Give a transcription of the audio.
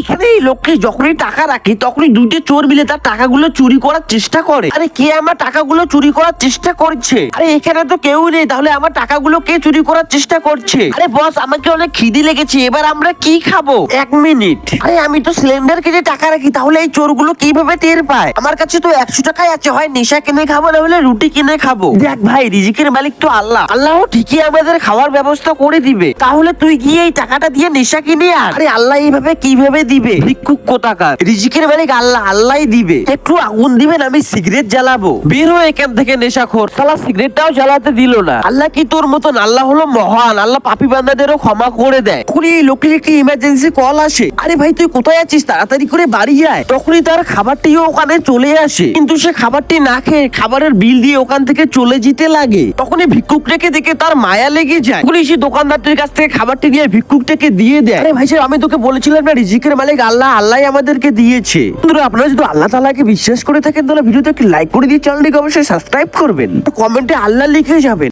এখানে এই লোককে যখনই টাকা রাখি তখনই দুইটা চোর মিলে তার টাকাগুলো চুরি করার চেষ্টা করে। আরে কে আমার টাকাগুলো চুরি করার চেষ্টা করছে? আরে এখানে তো কেউ নেই, তাহলে আমার টাকাগুলো কে চুরি করার চেষ্টা করছে? আরে বস, আমাকে অনেক খিদে লেগেছে, এবার আমরা কি খাবো? 1 মিনিট। আরে আমি তো সিলিন্ডার কেটে টাকা রাখি, তাহলে এই চোরগুলো কিভাবে টের পায়? আমার কাছে তো 100 টাকাই আছে, হয় নেশা কিনে খাবো না হলে রুটি কিনে খাবো। দেখ ভাই, রিজিকের মালিক তো আল্লাহ, আল্লাহ ঠিকই আমাদের খাওয়ার ব্যবস্থা করে দিবে। তাহলে তুই গিয়ে এই টাকাটা দিয়ে নেশা কিনে আন। আরে আল্লাহ এইভাবে কিভাবে দিবে? ভিক্ষুক কোথাকার, রিজিকের মালিক আল্লাহ, আল্লাহই দিবে। একটু আগুন দিবেন, আমি সিগারেট জ্বালাবো। বের হয়ে এখান থেকে নেশাখোর, শালা সিগারেটটাও জ্বালাতে দিল না। আল্লাহ কি তোর মতন? আল্লাহ হলো মহান, আল্লাহ পাপী বান্দাদেরও ক্ষমা করে দেয়। তখনই এই লোকের একটি ইমার্জেন্সি কল আসে। আরে ভাই তুই কোথায় আছিস? তাড়াতাড়ি করে বাড়ি আয়। তখনই তার খাবারটিও ওখানে চলে আসে, কিন্তু সে খাবারটি না খেয়ে খাবারের বিল দিয়ে ওখান থেকে চলে যেতে লাগে। তখনই ভিক্ষুকটাকে দেখে তার মায়া লেগে যায়। তখনই সে দোকানদারটির কাছ থেকে খাবারটি নিয়ে ভিক্ষুকটাকে দিয়ে দেয়। আরে ভাই সাহেব, আমি তোকে বলেছিলাম না, রিজিকের মালিক আল্লাহ, আল্লাহ আমাদেরকে দিয়েছে। বন্ধুরা, আপনারা যদি আল্লাহ তাআলাকে বিশ্বাস করে থাকেন তাহলে ভিডিওতে একটি লাইক করে দিয়ে চ্যানেলটিকে অবশ্যই সাবস্ক্রাইব করবেন, কমেন্টে আল্লাহ লিখে যাবেন।